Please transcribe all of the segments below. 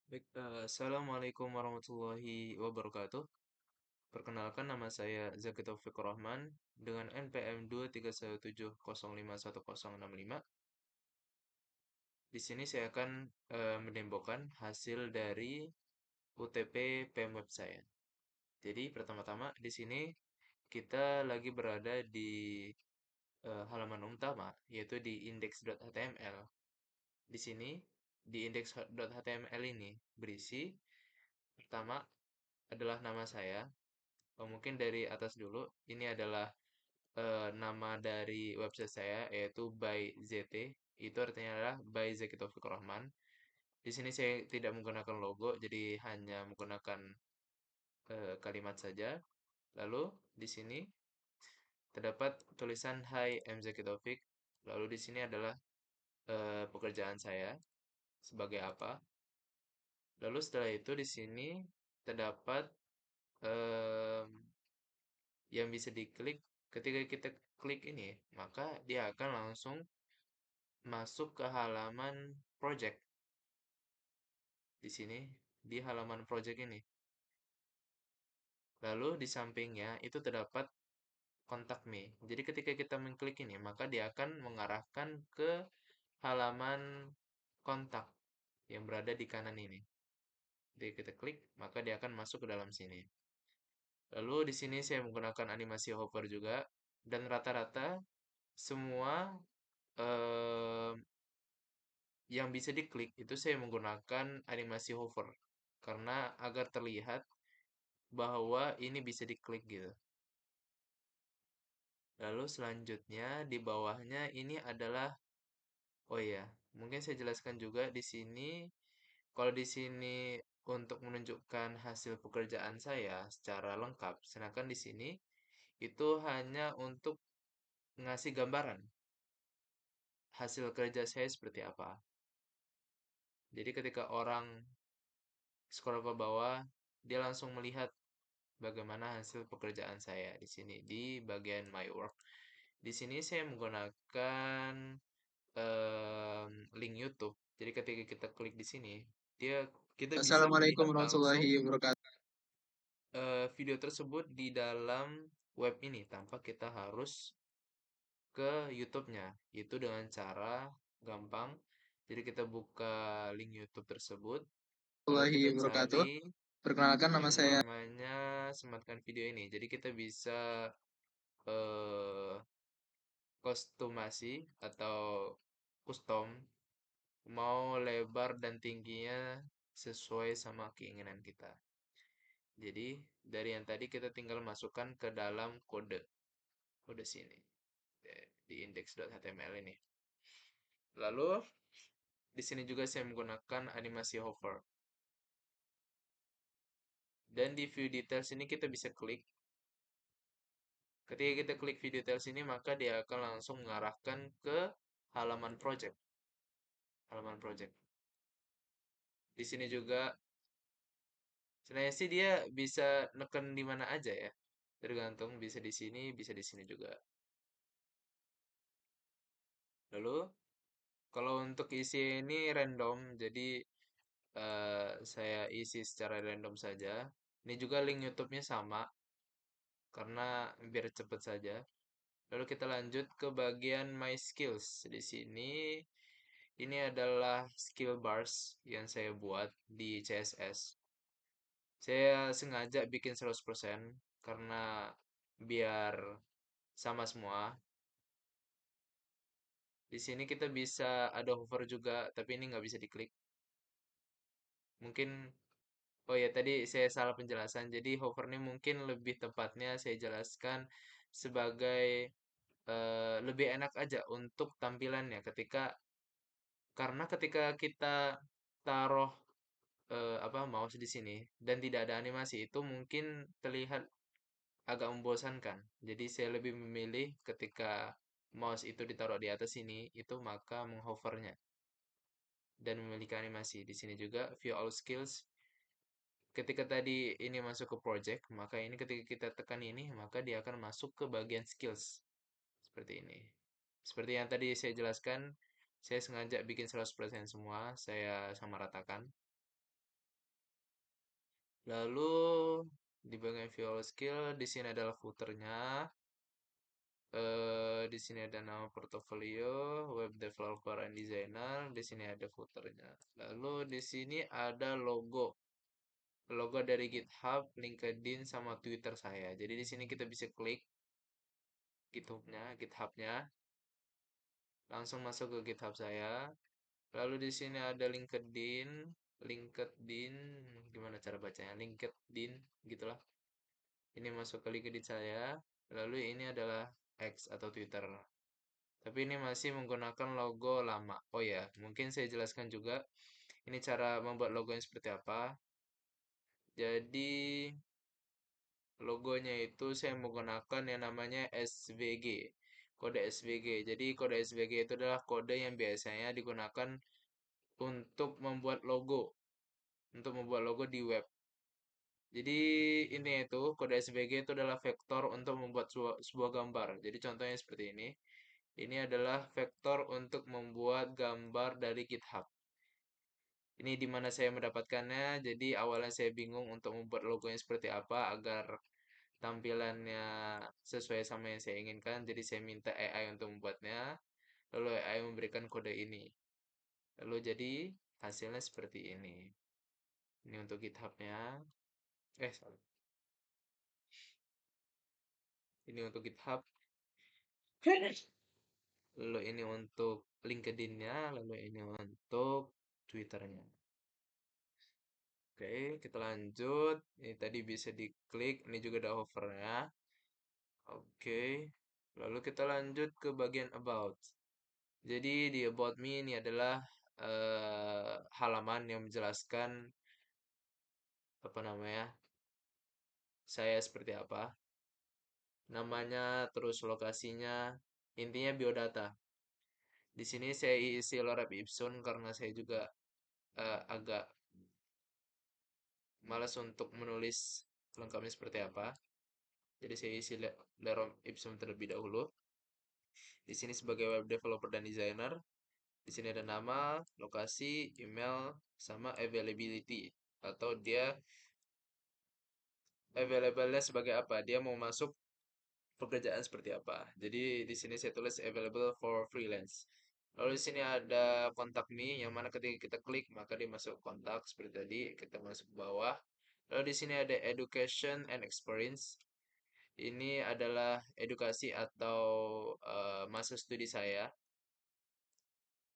Baik, Assalamualaikum warahmatullahi wabarakatuh. Perkenalkan nama saya Zaki Taufik Rahman dengan NPM 23170510065. Di sini saya akan mendembokan hasil dari UTP PMWeb saya. Jadi pertama-tama di sini kita lagi berada di halaman utama yaitu di index.html. Di sini di index.html ini berisi pertama adalah nama saya. Mungkin dari atas dulu, ini adalah nama dari website saya yaitu by ZT. Itu artinya adalah by Zaki Taufik Rahman. Di sini saya tidak menggunakan logo, jadi hanya menggunakan kalimat saja. Lalu di sini terdapat tulisan Hai M Zaki Taufik. Lalu di sini adalah pekerjaan saya sebagai apa. Lalu setelah itu di sini terdapat em, yang bisa diklik. Ketika kita klik ini, maka dia akan langsung masuk ke halaman project. Di sini di halaman project ini. Lalu di sampingnya itu terdapat kontak me. Jadi ketika kita mengklik ini, maka dia akan mengarahkan ke halaman kontak yang berada di kanan ini. Jadi kita klik, maka dia akan masuk ke dalam sini. Lalu di sini saya menggunakan animasi hover juga, dan rata-rata semua eh, yang bisa diklik itu saya menggunakan animasi hover karena agar terlihat bahwa ini bisa diklik gitu. Lalu selanjutnya di bawahnya ini adalah, oh ya, mungkin saya jelaskan juga di sini. Kalau di sini untuk menunjukkan hasil pekerjaan saya secara lengkap, sedangkan di sini itu hanya untuk ngasih gambaran hasil kerja saya seperti apa. Jadi ketika orang scroll ke bawah, dia langsung melihat bagaimana hasil pekerjaan saya di sini di bagian my work. Di sini saya menggunakan link YouTube. Jadi ketika kita klik di sini, kita bisa Assalamualaikum melihat langsung warahmatullahi wabarakatuh. video tersebut di dalam web ini tanpa kita harus ke YouTube-nya. Itu dengan cara gampang. Jadi kita buka link YouTube tersebut, lalu Warahmatullahi kita wabarakatuh. cari Perkenalkan nama yang saya. namanya sematkan video ini. Jadi kita bisa eh, kostumasi atau custom mau lebar dan tingginya sesuai sama keinginan kita. Jadi dari yang tadi kita tinggal masukkan ke dalam kode sini di index.html ini. Lalu di sini juga saya menggunakan animasi hover. Dan di view details ini kita bisa klik. Ketika kita klik view details ini maka dia akan langsung mengarahkan ke halaman project. Halaman project. Di sini juga sebenarnya sih dia bisa neken di mana aja ya. Tergantung bisa di sini, bisa di sini juga. Lalu kalau untuk isi ini random, jadi saya isi secara random saja. Ini juga link YouTube-nya sama karena biar cepet saja. Lalu kita lanjut ke bagian My Skills. Di sini ini adalah skill bars yang saya buat di CSS. Saya sengaja bikin 100% karena biar sama semua. Di sini kita bisa ada hover juga, tapi ini nggak bisa diklik. Mungkin, oh ya tadi saya salah penjelasan. Jadi hover ini mungkin lebih tepatnya saya jelaskan sebagai lebih enak aja untuk tampilannya karena ketika kita taruh apa mouse di sini dan tidak ada animasi itu mungkin terlihat agak membosankan. Jadi saya lebih memilih ketika mouse itu ditaruh di atas sini itu maka menghovernya dan memiliki animasi. Di sini juga view all skills. Ketika tadi ini masuk ke project, maka ini ketika kita tekan ini, maka dia akan masuk ke bagian skills. Seperti ini. Seperti yang tadi saya jelaskan, saya sengaja bikin 100% semua, saya samaratakan. Lalu di bagian visual skill di sini adalah footernya. Di sini ada nama portofolio, web developer and designer. Di sini ada footernya. Lalu di sini ada logo, logo dari GitHub, LinkedIn, sama Twitter saya. Jadi di sini kita bisa klik GitHub-nya, langsung masuk ke GitHub saya. Lalu di sini ada LinkedIn, LinkedIn, gimana cara bacanya? LinkedIn, gitulah. Ini masuk ke LinkedIn saya. Lalu ini adalah X atau Twitter. Tapi ini masih menggunakan logo lama. Oh ya, mungkin saya jelaskan juga ini cara membuat logo yang seperti apa. Jadi logonya itu saya menggunakan yang namanya SVG. Kode SVG. Jadi kode SVG itu adalah kode yang biasanya digunakan untuk membuat logo, di web. Jadi ini itu kode SVG itu adalah vektor untuk membuat sebuah gambar. Jadi contohnya seperti ini. Ini adalah vektor untuk membuat gambar dari GitHub. Ini di mana saya mendapatkannya. Jadi awalnya saya bingung untuk membuat logonya seperti apa agar tampilannya sesuai sama yang saya inginkan. Jadi saya minta AI untuk membuatnya. Lalu AI memberikan kode ini. Lalu jadi hasilnya seperti ini. Ini untuk GitHub-nya. Salah. Ini untuk GitHub. Lalu ini untuk LinkedIn-nya. Lalu ini untuk Twitter-nya. Oke, kita lanjut. Ini tadi bisa diklik. Ini juga ada hover-nya. Oke. Lalu kita lanjut ke bagian about. Jadi di about me ini adalah halaman yang menjelaskan apa namanya, saya seperti apa, namanya, terus lokasinya, intinya biodata. Di sini saya isi lorem ipsum karena saya juga agak malas untuk menulis lengkapnya seperti apa. Jadi saya isi lorem ipsum terlebih dahulu. Di sini sebagai web developer dan designer, di sini ada nama, lokasi, email, sama availability. Atau dia available-nya sebagai apa? Dia mau masuk pekerjaan seperti apa? Jadi di sini saya tulis available for freelance. Lalu di sini ada kontak me yang mana ketika kita klik maka dia masuk kontak seperti tadi, kita masuk ke bawah. Lalu di sini ada education and experience. Ini adalah edukasi atau masa studi saya.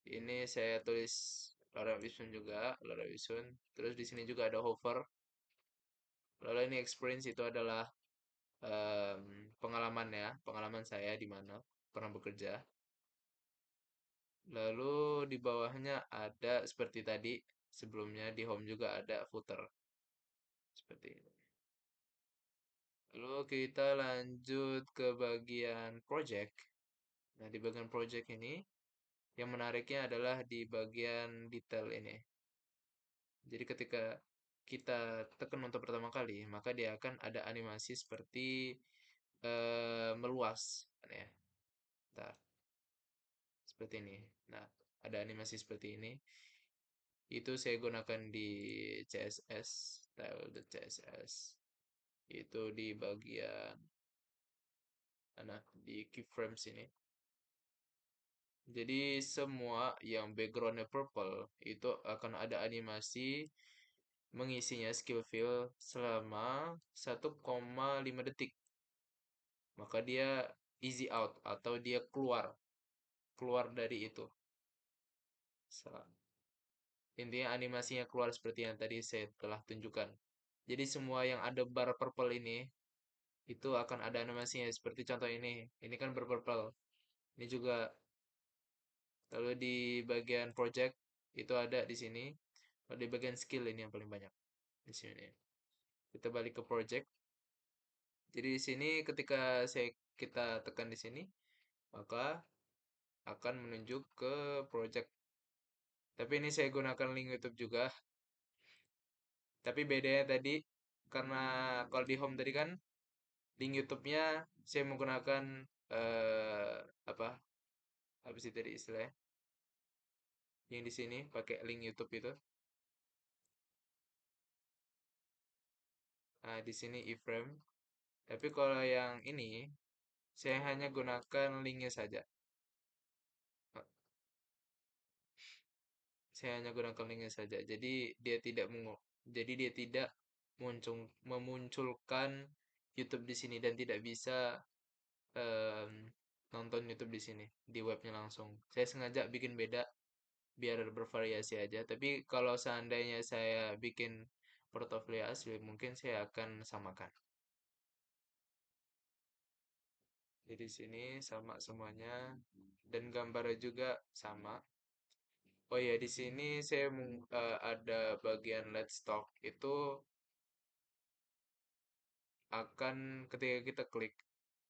Ini saya tulis Laura Wilson juga, Laura Wilson. Terus di sini juga ada hover. Lalu ini experience itu adalah pengalaman ya, pengalaman saya di mana pernah bekerja. Lalu di bawahnya ada seperti tadi, sebelumnya di home juga ada footer seperti ini. Lalu kita lanjut ke bagian project. Nah, di bagian project ini yang menariknya adalah di bagian detail ini. Jadi ketika kita tekan untuk pertama kali, maka dia akan ada animasi seperti meluas, kan ya. Bentar, seperti ini. Nah, ada animasi seperti ini. Itu saya gunakan di CSS, style.css. Itu di bagian mana? Di keyframes ini. Jadi semua yang backgroundnya purple itu akan ada animasi mengisinya skill fill selama 1,5 detik. Maka dia easy out atau dia keluar keluar dari itu. Intinya animasinya keluar seperti yang tadi saya telah tunjukkan. Jadi semua yang ada bar purple ini itu akan ada animasinya seperti contoh ini. Ini kan berpurple. Ini juga lalu di bagian project itu ada di sini. Lalu di bagian skill ini yang paling banyak di sini. Kita balik ke project. Jadi di sini ketika kita tekan di sini, maka akan menunjuk ke project. Tapi ini saya gunakan link YouTube juga. Tapi bedanya tadi karena kalau di home tadi kan link YouTube-nya saya menggunakan eh apa? Habis itu tadi istilahnya yang di sini pakai link YouTube itu. Nah, di sini iframe. Tapi kalau yang ini, saya hanya gunakan linknya saja. Saya hanya gunakan linknya saja. Jadi dia tidak memunculkan YouTube di sini dan tidak bisa em, nonton YouTube di sini di webnya langsung. Saya sengaja bikin beda biar bervariasi aja. Tapi kalau seandainya saya bikin portofolio asli, mungkin saya akan samakan. Jadi di sini sama semuanya dan gambarnya juga sama. Oh ya, di sini ada bagian Let's Talk itu akan ketika kita klik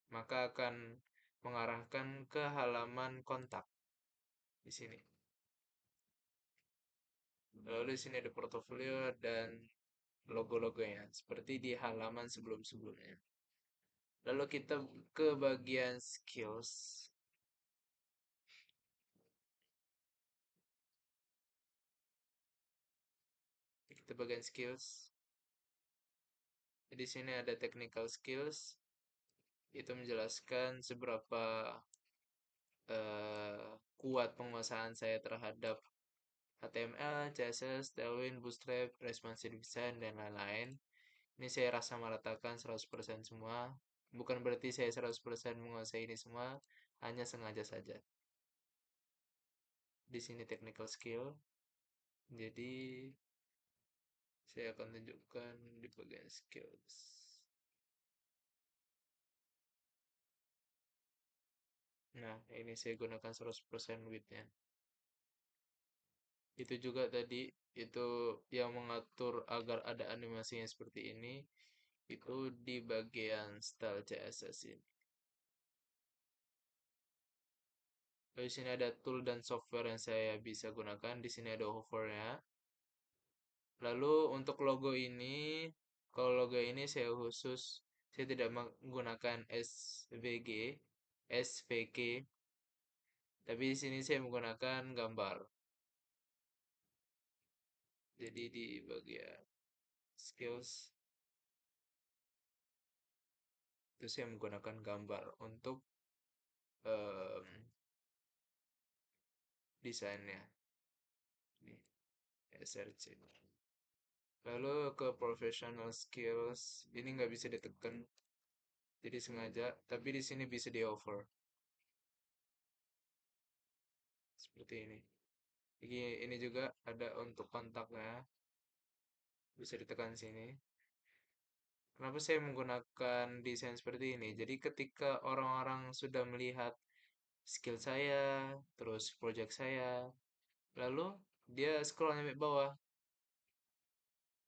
maka akan mengarahkan ke halaman kontak di sini. Lalu di sini ada portofolio dan logo-logonya seperti di halaman sebelum-sebelumnya. Lalu kita ke bagian skills. Kita bagian skills. Di sini ada technical skills. Itu menjelaskan seberapa kuat penguasaan saya terhadap HTML, CSS, Tailwind, Bootstrap, Responsive Design, dan lain-lain. Ini saya rasa meratakan 100% semua. Bukan berarti saya 100% menguasai ini semua, hanya sengaja saja. Di sini technical skill. Jadi saya akan tunjukkan di bagian skills. Nah, ini saya gunakan 100% width-nya. Itu juga tadi, itu yang mengatur agar ada animasinya seperti ini, itu di bagian style CSS ini. Lalu di sini ada tool dan software yang saya bisa gunakan. Di sini ada hovernya. Lalu untuk logo ini, kalau logo ini saya tidak menggunakan SVG, SVG, tapi di sini saya menggunakan gambar. Jadi di bagian skills itu saya menggunakan gambar untuk em, desainnya. Ini SRC. Lalu ke professional skills, ini nggak bisa ditekan, jadi sengaja. Tapi di sini bisa di over seperti ini. Ini juga ada untuk kontaknya, bisa ditekan sini. Kenapa saya menggunakan desain seperti ini? Jadi ketika orang-orang sudah melihat skill saya, terus project saya, lalu dia scroll sampai bawah,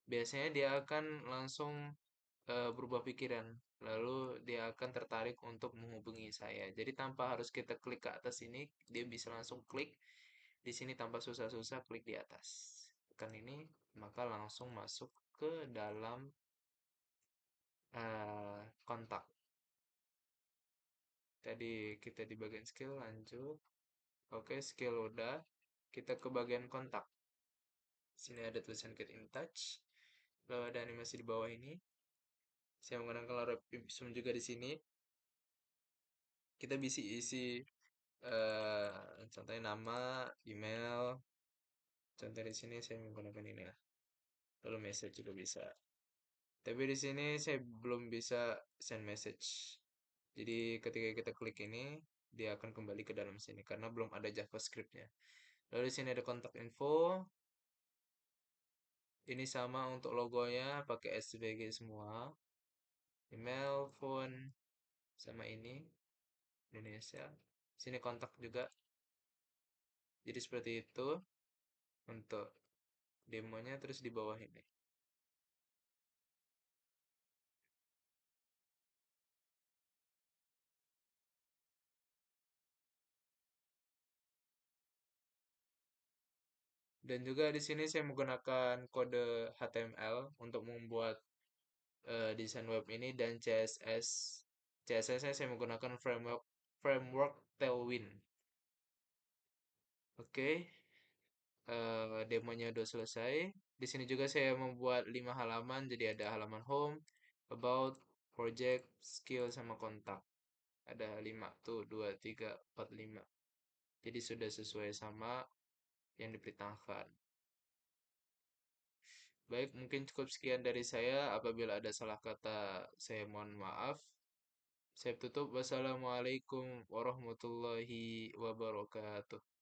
biasanya dia akan langsung berubah pikiran, lalu dia akan tertarik untuk menghubungi saya. Jadi tanpa harus kita klik ke atas ini, dia bisa langsung klik di sini tanpa susah-susah klik di atas. Tekan ini, maka langsung masuk ke dalam kontak. Tadi kita di bagian skill, lanjut. Oke, skill udah. Kita ke bagian kontak. Sini ada tulisan get in touch. Lalu ada animasi di bawah ini. Saya menggunakan Laura Ipsum juga di sini. Kita bisa isi contohnya nama, email. Contoh di sini saya menggunakan ini ya. Lalu message juga bisa. Tapi di sini saya belum bisa send message. Jadi ketika kita klik ini, dia akan kembali ke dalam sini karena belum ada JavaScript-nya. Lalu di sini ada kontak info. Ini sama untuk logonya pakai SVG semua. Email, phone, sama ini Indonesia. Sini kontak juga. Jadi seperti itu untuk demonya terus di bawah ini. Dan juga di sini saya menggunakan kode HTML untuk membuat desain web ini dan CSS. CSS-nya saya menggunakan framework Tailwind. Oke, demonya udah selesai. Di sini juga saya membuat 5 halaman, jadi ada halaman home, about, project, skill, sama kontak. Ada 5 tuh, 2, 3, 4, 5. Jadi sudah sesuai sama yang diperintahkan. Baik, mungkin cukup sekian dari saya. Apabila ada salah kata, saya mohon maaf. Saya tutup. Wassalamualaikum warahmatullahi wabarakatuh.